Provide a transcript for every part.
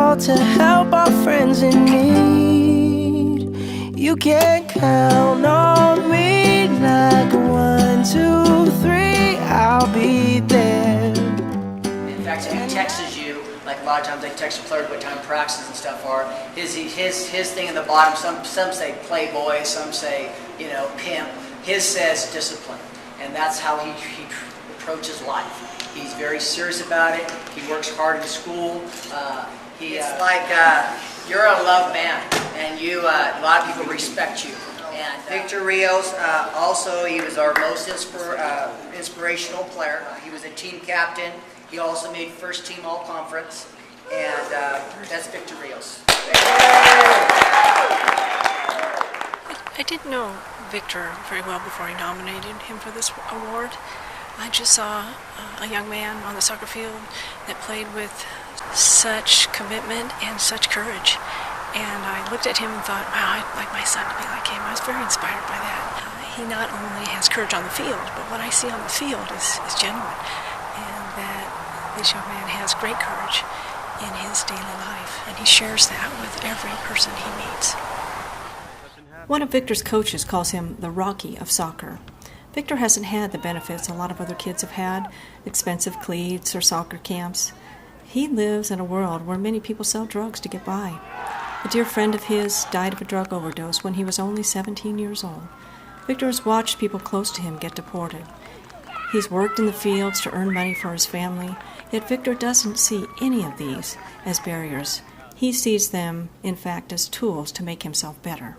out to help our friends in need. You can count on me like 1, 2, 3, I'll be there. In fact, if he texts you, like a lot of times they text a player what time practices and stuff are, his thing in the bottom, some say playboy, some say, you know, pimp. His says discipline, and that's how he approaches life. He's very serious about it. He works hard in school. It's like you're a loved man, and a lot of people respect you. And Victor Rios, also he was our most inspirational player. He was a team captain. He also made first team all conference, and that's Victor Rios. I didn't know Victor very well before I nominated him for this award. I just saw a young man on the soccer field that played with such commitment and such courage. And I looked at him and thought, wow, I'd like my son to be like him. I was very inspired by that. He not only has courage on the field, but what I see on the field is genuine. And that this young man has great courage in his daily life. And he shares that with every person he meets. One of Victor's coaches calls him the Rocky of soccer. Victor hasn't had the benefits a lot of other kids have had, expensive cleats or soccer camps. He lives in a world where many people sell drugs to get by. A dear friend of his died of a drug overdose when he was only 17 years old. Victor has watched people close to him get deported. He's worked in the fields to earn money for his family, yet Victor doesn't see any of these as barriers. He sees them, in fact, as tools to make himself better.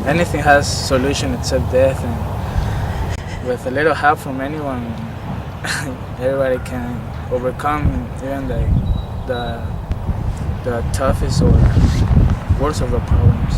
Anything has solution except death, and with a little help from anyone, everybody can overcome even the toughest or worst of the problems.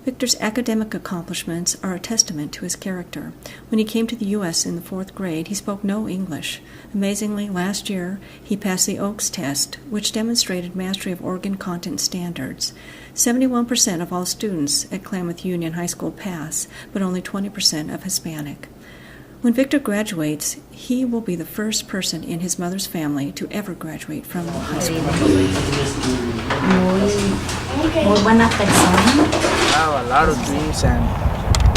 Victor's academic accomplishments are a testament to his character. When he came to the U.S. in the 4th grade, he spoke no English. Amazingly, last year, he passed the Oaks test, which demonstrated mastery of organ content standards. 71% of all students at Klamath Union High School pass, but only 20% of Hispanic. When Victor graduates, he will be the first person in his mother's family to ever graduate from high school. Muy buena persona. I have a lot of dreams, and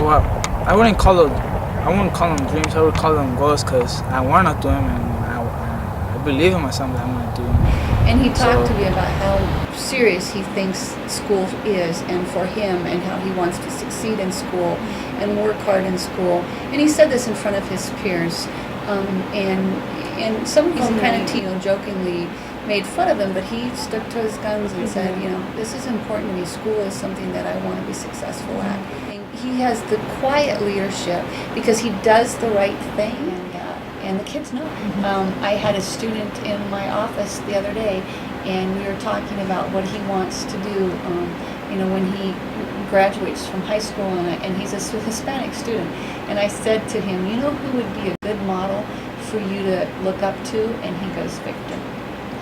well, I wouldn't call them dreams. I would call them goals, because I want to do them, and I believe in myself that I'm going to do them. And he talked to me about how serious he thinks school is, and for him, and how he wants to succeed in school and work hard in school. And he said this in front of his peers, and some of them kind of jokingly made fun of him, but he stuck to his guns and said, this is important to me. School is something that I want to be successful at. And he has the quiet leadership because he does the right thing, and the kids know. I had a student in my office the other day, and we were talking about what he wants to do, when he graduates from high school, and he's a Hispanic student. And I said to him, who would be a good model for you to look up to? And he goes, Victor.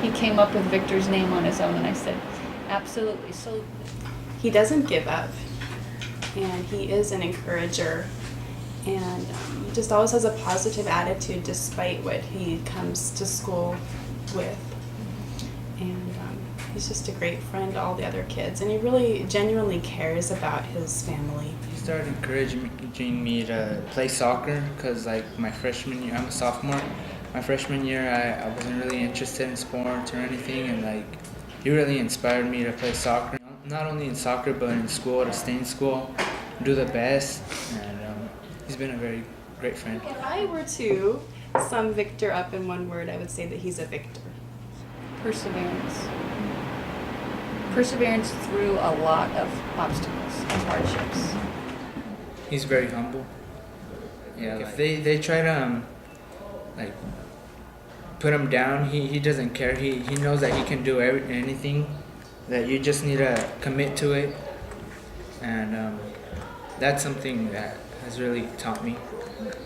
He came up with Victor's name on his own, and I said, absolutely. So he doesn't give up, and he is an encourager, and he just always has a positive attitude despite what he comes to school with. And he's just a great friend to all the other kids, and he really genuinely cares about his family. He started encouraging me to play soccer because, like, my freshman year, I'm a sophomore. My freshman year, I wasn't really interested in sports or anything, and like he really inspired me to play soccer. Not only in soccer, but in school, to stay in school, do the best, and he's been a very great friend. If I were to sum Victor up in one word, I would say that he's a victor. Perseverance. Perseverance through a lot of obstacles and hardships. He's very humble. Yeah, if they try to put him down, he doesn't care. He knows that he can do anything, that you just need to commit to it, and that's something that has really taught me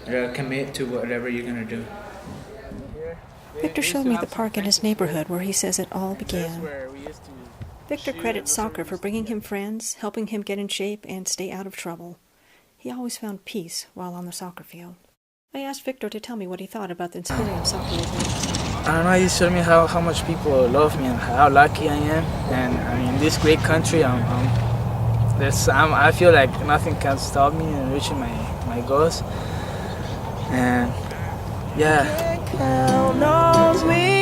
to commit to whatever you're going to do. Victor showed me the park in his neighborhood where he says it all began. Victor credits soccer for bringing him friends, helping him get in shape and stay out of trouble. He always found peace while on the soccer field. I asked Victor to tell me what he thought about the Inspirium soccer league. I don't know, he showed me how much people love me and how lucky I am. And I mean, this great country, I feel like nothing can stop me in reaching my goals. And yeah. Count on me